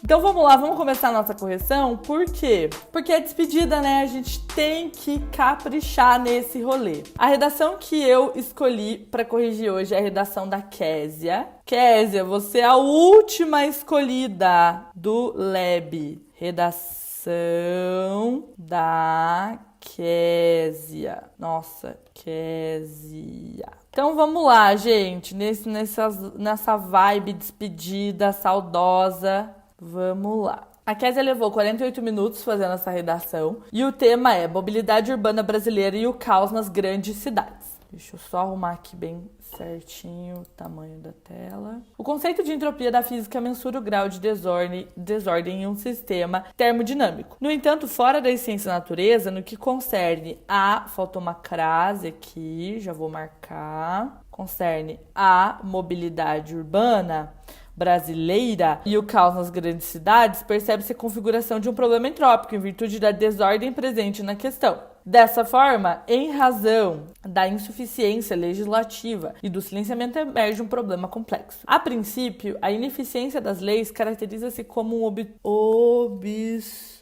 Então vamos lá, vamos começar a nossa correção. Por quê? Porque é despedida, né? A gente tem que caprichar nesse rolê. A redação que eu escolhi para corrigir hoje é a redação da Késia. Késia, você é a última escolhida do Lab. Redação da Késia. Nossa, Késia. Então vamos lá, gente. Nessa vibe despedida, saudosa. Vamos lá. A Késia levou 48 minutos fazendo essa redação e o tema é mobilidade urbana brasileira e o caos nas grandes cidades. Deixa eu só arrumar aqui bem certinho o tamanho da tela. O conceito de entropia da física mensura o grau de desordem em um sistema termodinâmico. No entanto, fora da ciência da natureza, no que concerne a, faltou uma crase aqui, já vou marcar, concerne a mobilidade urbana brasileira e o caos nas grandes cidades, percebe-se a configuração de um problema entrópico em virtude da desordem presente na questão. Dessa forma, em razão da insuficiência legislativa e do silenciamento, emerge um problema complexo. A princípio, a ineficiência das leis caracteriza-se como um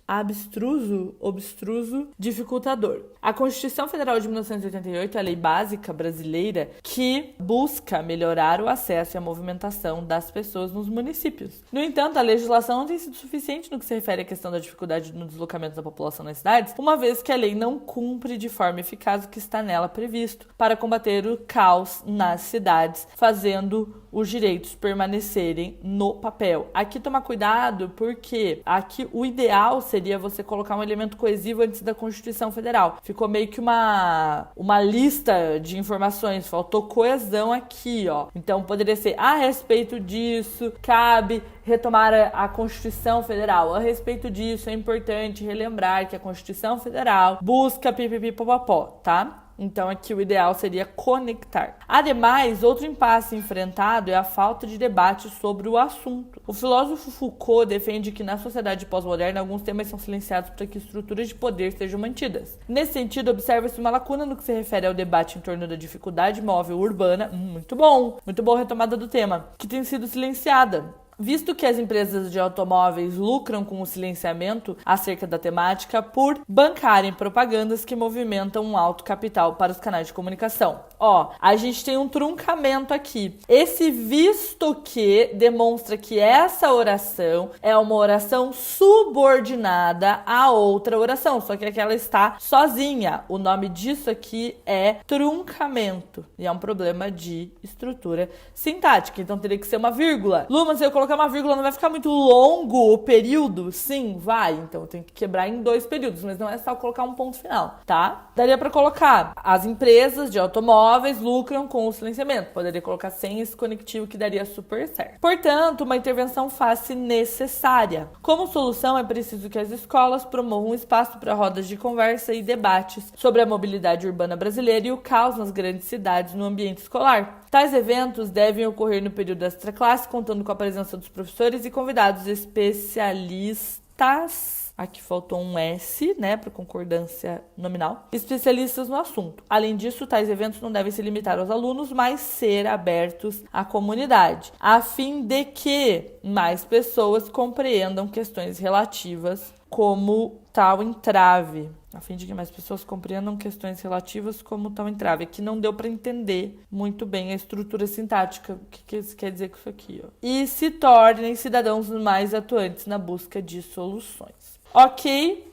abstruso dificultador. A Constituição Federal de 1988 é a lei básica brasileira que busca melhorar o acesso e a movimentação das pessoas nos municípios. No entanto, a legislação não tem sido suficiente no que se refere à questão da dificuldade no deslocamento da população nas cidades, uma vez que a lei não cumpre de forma eficaz o que está nela previsto para combater o caos nas cidades, fazendo os direitos permanecerem no papel. Aqui tomar cuidado, porque aqui o ideal seria você colocar um elemento coesivo antes da Constituição Federal. Ficou meio que uma lista de informações, faltou coesão aqui, ó. Então poderia ser, a respeito disso, cabe retomar a Constituição Federal. A respeito disso, é importante relembrar que a Constituição Federal busca pipipipopopó, tá? Então aqui o ideal seria conectar. Ademais, outro impasse enfrentado é a falta de debate sobre o assunto. O filósofo Foucault defende que na sociedade pós-moderna alguns temas são silenciados para que estruturas de poder sejam mantidas. Nesse sentido, observa-se uma lacuna no que se refere ao debate em torno da dificuldade móvel urbana, muito bom retomada do tema, que tem sido silenciada. Visto que as empresas de automóveis lucram com o silenciamento acerca da temática por bancarem propagandas que movimentam um alto capital para os canais de comunicação. Ó, a gente tem um truncamento aqui. Esse visto que demonstra que essa oração é uma oração subordinada a outra oração, só que aqui ela está sozinha. O nome disso aqui é truncamento e é um problema de estrutura sintática, então teria que ser uma vírgula. Lu, mas eu colocar uma vírgula não vai ficar muito longo o período? Sim, vai. Então tem que quebrar em 2 períodos, mas não é só colocar um ponto final, tá? Daria para colocar: as empresas de automóveis lucram com o silenciamento. Poderia colocar sem esse conectivo que daria super certo. Portanto, uma intervenção fácil necessária. Como solução, é preciso que as escolas promovam um espaço para rodas de conversa e debates sobre a mobilidade urbana brasileira e o caos nas grandes cidades no ambiente escolar. Tais eventos devem ocorrer no período extra classe, contando com a presença dos professores e convidados especialistas. Aqui faltou um S, né, para concordância nominal. Especialistas no assunto. Além disso, tais eventos não devem se limitar aos alunos, mas ser abertos à comunidade, a fim de que mais pessoas compreendam questões relativas como tal entrave. A fim de que mais pessoas compreendam questões relativas como tal entrave. Aqui não deu para entender muito bem a estrutura sintática, o que isso quer dizer com isso aqui, ó. E se tornem cidadãos mais atuantes na busca de soluções. Ok.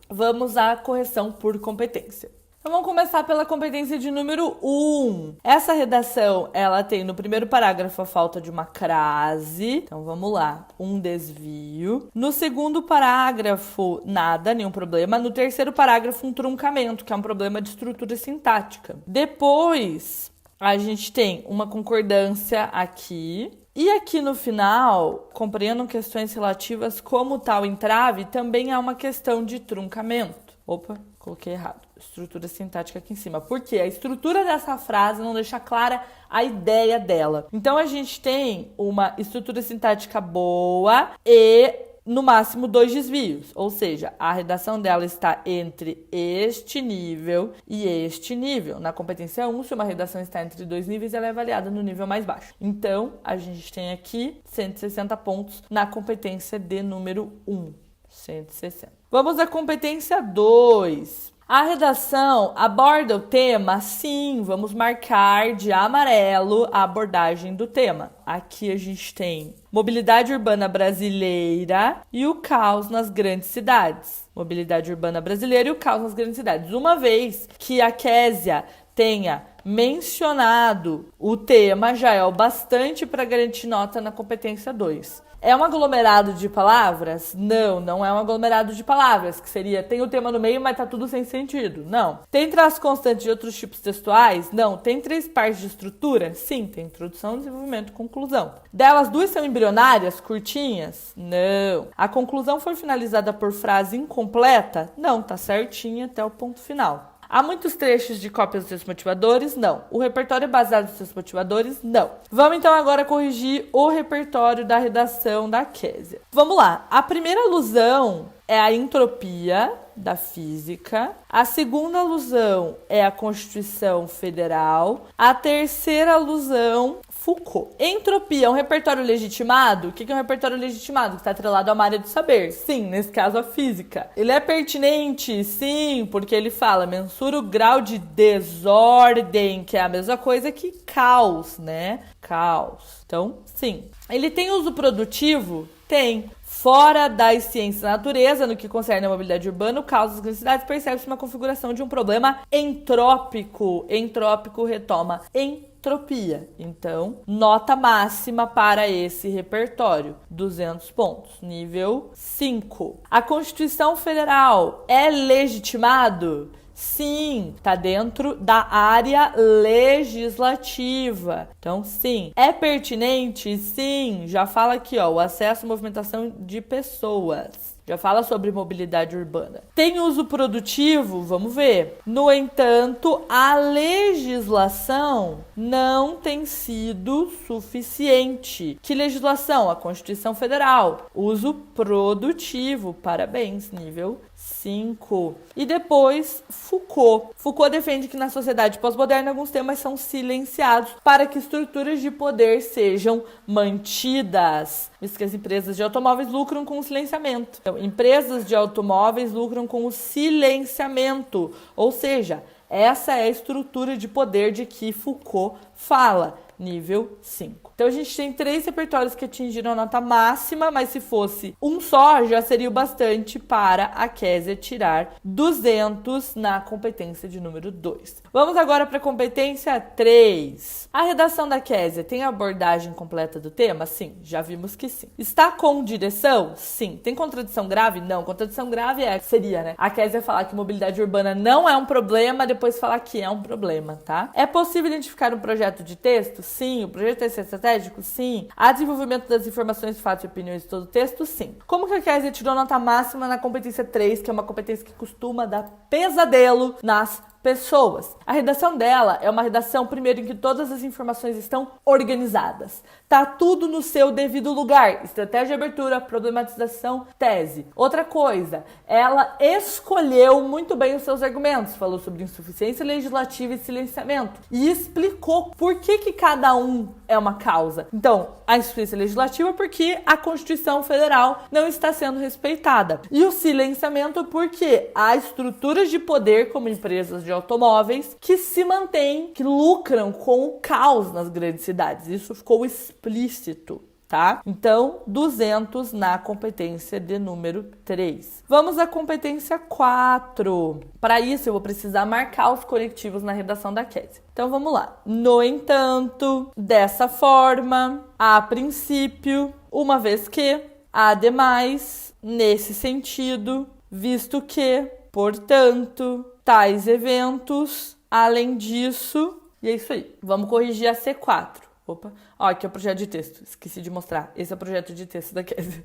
Vamos à correção por competência. Então vamos começar pela competência de número 1. Essa redação, ela tem no primeiro parágrafo a falta de uma crase. Então vamos lá, um desvio. No segundo parágrafo, nada, nenhum problema. No terceiro parágrafo, um truncamento, que é um problema de estrutura sintática. Depois, a gente tem uma concordância aqui. E aqui no final, compreendam questões relativas como tal entrave, também há uma questão de truncamento. Opa, coloquei errado. Estrutura sintática aqui em cima. Porque a estrutura dessa frase não deixa clara a ideia dela. Então, a gente tem uma estrutura sintática boa e no máximo 2 desvios, ou seja, a redação dela está entre este nível e este nível. Na competência 1, se uma redação está entre 2 níveis, ela é avaliada no nível mais baixo. Então, a gente tem aqui 160 pontos na competência de número 1. 160. Vamos à competência 2. A redação aborda o tema? Sim, vamos marcar de amarelo a abordagem do tema. Aqui a gente tem mobilidade urbana brasileira e o caos nas grandes cidades. Mobilidade urbana brasileira e o caos nas grandes cidades. Uma vez que a Késia tenha mencionado o tema, já é o bastante para garantir nota na competência 2. É um aglomerado de palavras? Não, não é um aglomerado de palavras, que seria, tem o tema no meio, mas tá tudo sem sentido. Não. Tem traços constantes de outros tipos textuais? Não. Tem 3 partes de estrutura? Sim, tem introdução, desenvolvimento e conclusão. Delas, 2 são embrionárias, curtinhas? Não. A conclusão foi finalizada por frase incompleta? Não, tá certinha até o ponto final. Há muitos trechos de cópias dos textos motivadores? Não. O repertório é baseado nos textos motivadores? Não. Vamos então agora corrigir o repertório da redação da Késia. Vamos lá. A primeira alusão é a entropia da física. A segunda alusão é a Constituição Federal. A terceira alusão, Foucault. Entropia é um repertório legitimado? O que é um repertório legitimado? Que está atrelado a uma área do saber. Sim, nesse caso a física. Ele é pertinente? Sim, porque ele fala, mensura o grau de desordem, que é a mesma coisa que caos, né? Caos. Então, sim. Ele tem uso produtivo? Tem. Fora das ciências da natureza, no que concerne a mobilidade urbana, o caos das grandes cidades, percebe-se uma configuração de um problema entrópico. Entrópico retoma entropia. Então, nota máxima para esse repertório, 200 pontos. Nível 5. A Constituição Federal é legitimado? Sim, tá dentro da área legislativa. Então, sim. É pertinente? Sim. Já fala aqui, ó, o acesso à movimentação de pessoas. Já fala sobre mobilidade urbana. Tem uso produtivo? Vamos ver. No entanto, a legislação não tem sido suficiente. Que legislação? A Constituição Federal. Uso produtivo. Parabéns, nível 5. E depois, Foucault. Foucault defende que na sociedade pós-moderna alguns temas são silenciados para que estruturas de poder sejam mantidas. Isso que as empresas de automóveis lucram com o silenciamento. Então, empresas de automóveis lucram com o silenciamento. Ou seja, essa é a estrutura de poder de que Foucault fala. Nível 5. Então, a gente tem 3 repertórios que atingiram a nota máxima, mas se fosse um só, já seria o bastante para a Késia tirar 200 na competência de número 2. Vamos agora para a competência 3. A redação da Késia tem a abordagem completa do tema? Sim, já vimos que sim. Está com direção? Sim. Tem contradição grave? Não. Contradição grave seria, né? A Késia falar que mobilidade urbana não é um problema, depois falar que é um problema, tá? É possível identificar um projeto de texto? Sim. O projeto de texto é estratégico? Sim. Há desenvolvimento das informações, fatos e opiniões de todo o texto? Sim. Como que a Késia tirou nota máxima na competência 3, que é uma competência que costuma dar pesadelo nas pessoas? A redação dela é uma redação, primeiro, em que todas as informações estão organizadas. Tá tudo no seu devido lugar. Estratégia de abertura, problematização, tese. Outra coisa, ela escolheu muito bem os seus argumentos. Falou sobre insuficiência legislativa e silenciamento. E explicou por que cada um é uma causa. Então, a insuficiência legislativa porque a Constituição Federal não está sendo respeitada. E o silenciamento porque há estruturas de poder, como empresas de automóveis, que se mantêm, que lucram com o caos nas grandes cidades. Isso ficou explícito, tá? Então, 200 na competência de número 3. Vamos à competência 4. Para isso, eu vou precisar marcar os conectivos na redação da Késia. Então, vamos lá. No entanto, dessa forma, a princípio, uma vez que, ademais, nesse sentido, visto que, portanto, tais eventos, além disso, e é isso aí. Vamos corrigir a C4. Opa, ó, aqui é o projeto de texto, esqueci de mostrar. Esse é o projeto de texto da Késia.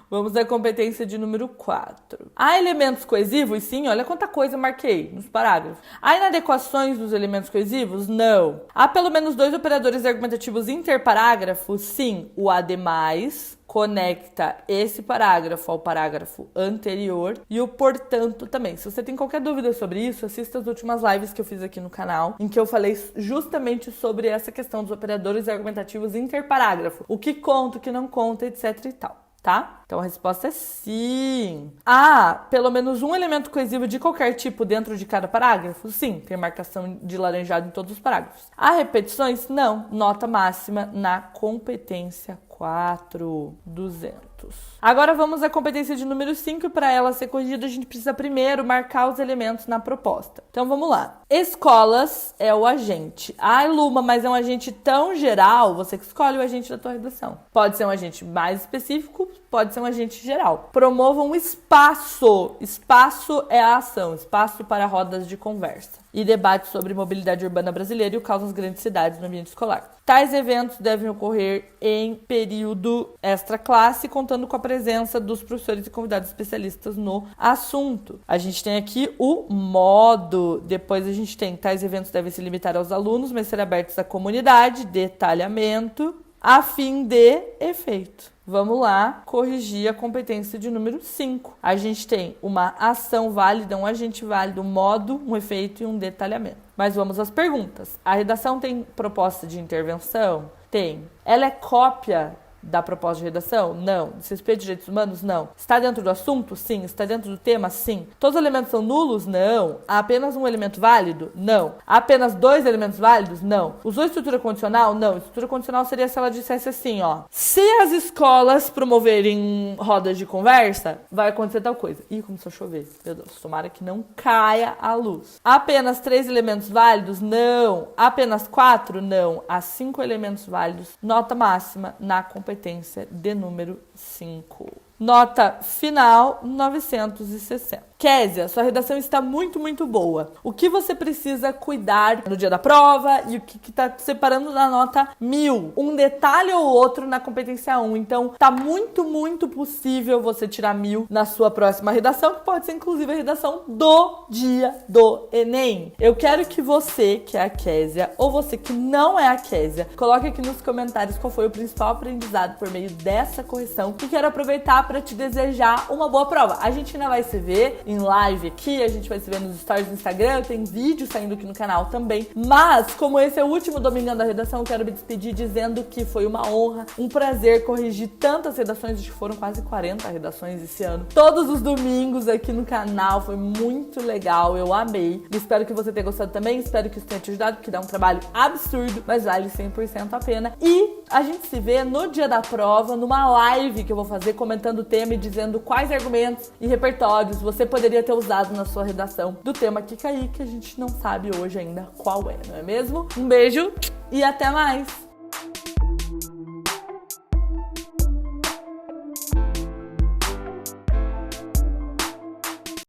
Vamos à competência de número 4. Há elementos coesivos? Sim, olha quanta coisa eu marquei nos parágrafos. Há inadequações dos elementos coesivos? Não. Há pelo menos 2 operadores argumentativos interparágrafos? Sim, o ademais, conecta esse parágrafo ao parágrafo anterior e o portanto também. Se você tem qualquer dúvida sobre isso, assista as últimas lives que eu fiz aqui no canal, em que eu falei justamente sobre essa questão dos operadores argumentativos interparágrafo. O que conta, o que não conta, etc e tal. Tá? Então a resposta é sim. Há pelo menos um elemento coesivo de qualquer tipo dentro de cada parágrafo? Sim, tem marcação de laranjado em todos os parágrafos. Há repetições? Não. Nota máxima na competência 4.200. Agora vamos à competência de número 5 e para ela ser corrigida a gente precisa primeiro marcar os elementos na proposta. Então vamos lá. Escolas é o agente. Ai, Luma, mas é um agente tão geral, você que escolhe o agente da tua redação. Pode ser um agente mais específico, pode ser um agente geral. Promova um espaço. Espaço é a ação, espaço para rodas de conversa e debate sobre mobilidade urbana brasileira e o caos nas grandes cidades no ambiente escolar. Tais eventos devem ocorrer em período extra-classe, contando com a presença dos professores e convidados especialistas no assunto. A gente tem aqui o modo, depois a gente tem tais eventos devem se limitar aos alunos, mas ser abertos à comunidade, detalhamento, a fim de efeito. Vamos lá, corrigir a competência de número 5. A gente tem uma ação válida, um agente válido, um modo, um efeito e um detalhamento. Mas vamos às perguntas. A redação tem proposta de intervenção? Tem. Ela é cópia da proposta de redação? Não. Desrespeito de direitos humanos? Não. Está dentro do assunto? Sim. Está dentro do tema? Sim. Todos os elementos são nulos? Não. Há apenas um elemento válido? Não. Há apenas 2 elementos válidos? Não. Usou estrutura condicional? Não. Estrutura condicional seria se ela dissesse assim, ó. Se as escolas promoverem rodas de conversa, vai acontecer tal coisa. Ih, começou a chover. Meu Deus, tomara que não caia a luz. Há apenas 3 elementos válidos? Não. Há apenas 4? Não. Há 5 elementos válidos. Nota máxima na competência de número 5. Nota final, 960. Késia, sua redação está muito, muito boa. O que você precisa cuidar no dia da prova e o que está separando da nota 1000? Um detalhe ou outro na competência 1. Então, tá muito, muito possível você tirar 1000 na sua próxima redação, que pode ser inclusive a redação do dia do Enem. Eu quero que você, que é a Késia, ou você que não é a Késia, coloque aqui nos comentários qual foi o principal aprendizado por meio dessa correção, e quero aproveitar para te desejar uma boa prova. A gente ainda vai se ver em live aqui, a gente vai se ver nos stories do Instagram, tem vídeo saindo aqui no canal também, mas como esse é o último Domingão da Redação, eu quero me despedir dizendo que foi uma honra, um prazer corrigir tantas redações, acho que foram quase 40 redações esse ano, todos os domingos aqui no canal, foi muito legal, eu amei, espero que você tenha gostado também, espero que isso tenha te ajudado, porque dá um trabalho absurdo, mas vale 100% a pena, e a gente se vê no dia da prova, numa live que eu vou fazer comentando o tema e dizendo quais argumentos e repertórios você poderia ter usado na sua redação do tema que cair, que a gente não sabe hoje ainda qual é, não é mesmo? Um beijo e até mais!